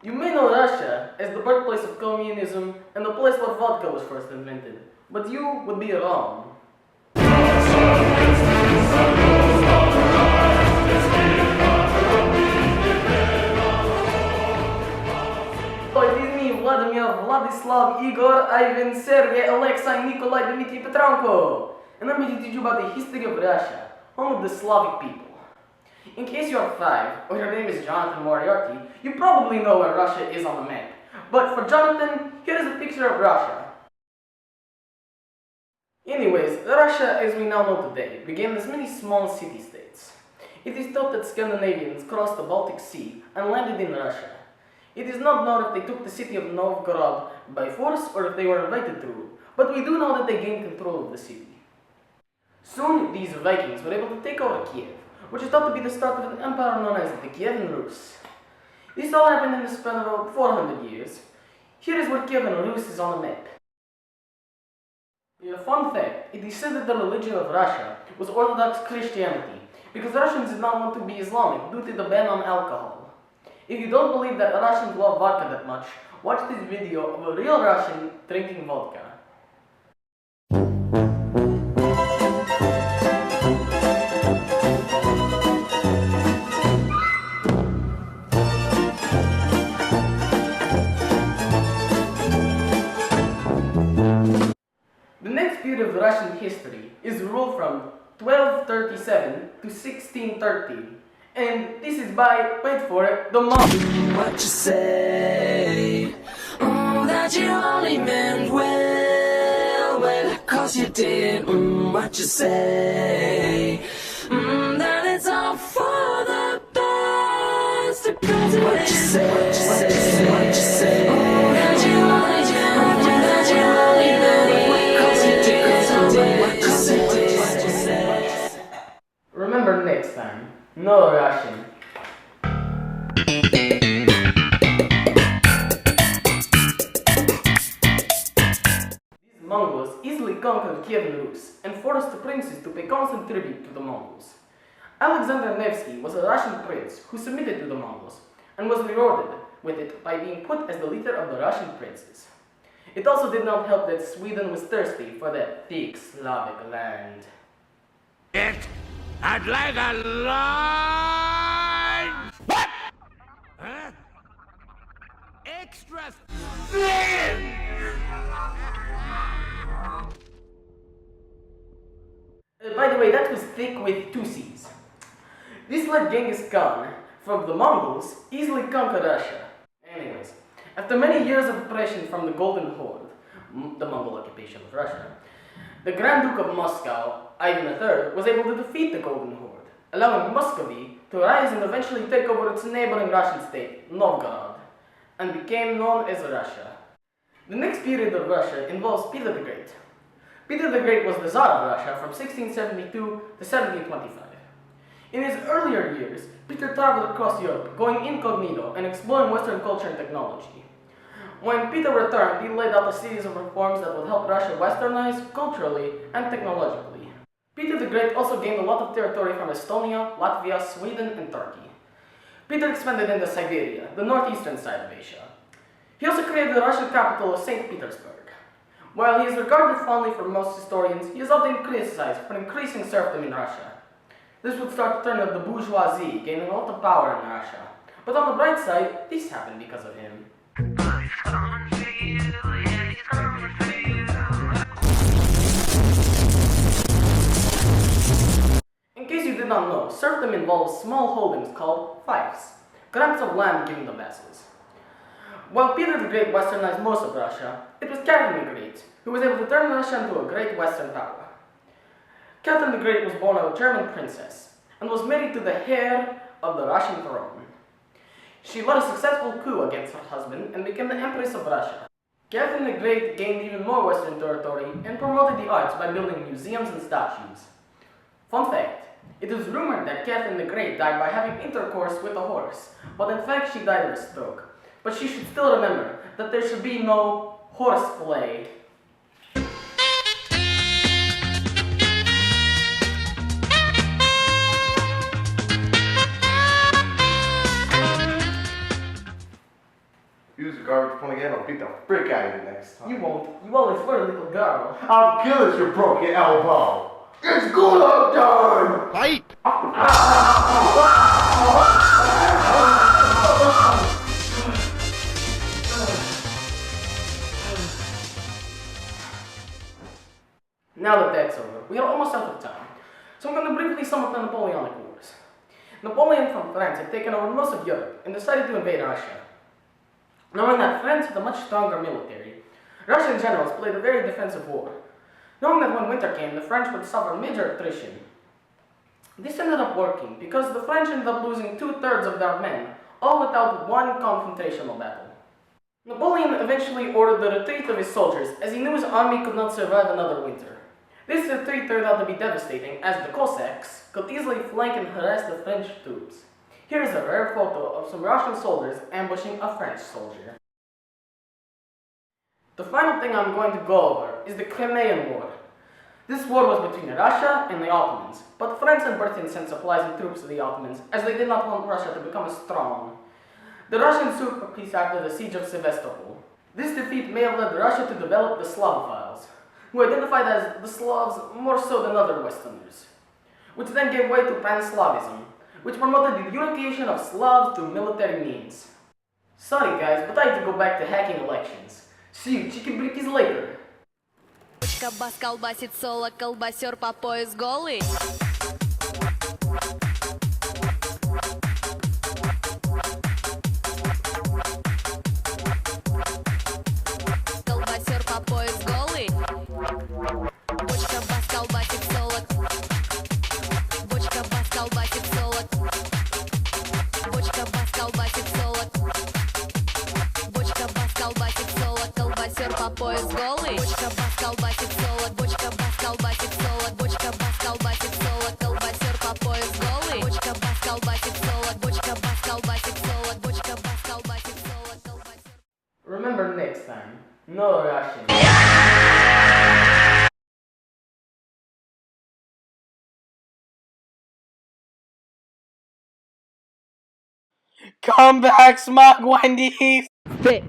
You may know Russia as the birthplace of communism and the place where vodka was first invented, but you would be wrong. So it is me, Vladimir, Vladislav, Igor, Ivan, Sergey, Alexei, Nikolai, Dmitry, Petranko, and I'm going to teach you about the history of Russia, home of the Slavic people. In case you are 5, or your name is Jonathan Moriarty, you probably know where Russia is on the map. But for Jonathan, here is a picture of Russia. Anyways, Russia as we now know today began as many small city-states. It is thought that Scandinavians crossed the Baltic Sea and landed in Russia. It is not known if they took the city of Novgorod by force or if they were invited to, but we do know that they gained control of the city. Soon, these Vikings were able to take over Kiev, which is thought to be the start of an empire known as the Kievan Rus. This all happened in the span of about 400 years. Here is where Kievan Rus is on the map. A fun fact, it is said that the religion of Russia was Orthodox Christianity, because Russians did not want to be Islamic due to the ban on alcohol. If you don't believe that Russians love vodka that much, watch this video of a real Russian drinking vodka. The next period of Russian history is ruled from 1237 to 1630, and this is by, wait for it, the Mongols. What you say, that you only meant well, cause you did, what you say, that it's all for the best, because it what you say, what you say, that you only Remember next time, no Russian. These Mongols easily conquered Kievan Rus and forced the princes to pay constant tribute to the Mongols. Alexander Nevsky was a Russian prince who submitted to the Mongols and was rewarded with it by being put as the leader of the Russian princes. It also did not help that Sweden was thirsty for that thick Slavic land. I'd like a large... What? Huh? Extra thin! By the way, that was thick with 2 C's. This let Genghis Khan, from the Mongols, easily conquer Russia. Anyways, after many years of oppression from the Golden Horde, the Mongol occupation of Russia, the Grand Duke of Moscow, Ivan III, was able to defeat the Golden Horde, allowing Muscovy to rise and eventually take over its neighboring Russian state, Novgorod, and became known as Russia. The next period of Russia involves Peter the Great. Peter the Great was the Tsar of Russia from 1672 to 1725. In his earlier years, Peter traveled across Europe, going incognito and exploring Western culture and technology. When Peter returned, he laid out a series of reforms that would help Russia westernize culturally and technologically. Peter the Great also gained a lot of territory from Estonia, Latvia, Sweden, and Turkey. Peter expanded into Siberia, the northeastern side of Asia. He also created the Russian capital of St. Petersburg. While he is regarded fondly for most historians, he is often criticized for increasing serfdom in Russia. This would start the turn of the bourgeoisie, gaining a lot of power in Russia. But on the bright side, this happened because of him. In case you did not know, serfdom involves small holdings called fiefs, grants of land given to vassals. While Peter the Great westernized most of Russia, it was Catherine the Great who was able to turn Russia into a great western power. Catherine the Great was born of a German princess and was married to the heir of the Russian throne. She led a successful coup against her husband and became the Empress of Russia. Catherine the Great gained even more western territory and promoted the arts by building museums and statues. Fun fact, it is rumored that Catherine the Great died by having intercourse with a horse, but in fact she died of a stroke. But she should still remember that there should be no horseplay. Use the garbage pun again, I'll beat the frick out of you next time. You won't. You always were a little girl. I'll kill at your broken elbow. It's good time! Fight! Now that that's over, we are almost out of time. So I'm going to briefly sum up the Napoleonic Wars. Napoleon from France had taken over most of Europe and decided to invade Russia. Knowing that France had a much stronger military, Russian generals played a very defensive war. Knowing that when winter came, the French would suffer major attrition. This ended up working because the French ended up losing 2/3 of their men, all without one confrontational battle. Napoleon eventually ordered the retreat of his soldiers as he knew his army could not survive another winter. This retreat turned out to be devastating as the Cossacks could easily flank and harass the French troops. Here is a rare photo of some Russian soldiers ambushing a French soldier. The final thing I'm going to go over is the Crimean War. This war was between Russia and the Ottomans, but France and Britain sent supplies and troops to the Ottomans as they did not want Russia to become strong. The Russians sued for peace after the siege of Sevastopol. This defeat may have led Russia to develop the Slavophiles, who identified as the Slavs more so than other Westerners, which then gave way to Pan-Slavism, which promoted the unification of Slavs through military means. Sorry guys, but I have to go back to hacking elections. See you chicken brickies later. Бас колбасит соло, колбасер по пояс голый. Колбасер по пояс голый. Бочка бас колбасит соло. Бочка бас колбасит соло. Бочка бас колбасит соло. Бочка бас колбасит соло, колбасер по пояс голый. Бочка бас колбасит соло, бочка бас колбасит соло, бочка бас колбасит соло, колбасер по пояс голый. Бочка бас колбасит соло, бочка бас колбасит соло, бочка бас колбасит соло, колбасер. Remember next time, no Russian. Come back, Smug Wendy! Fit.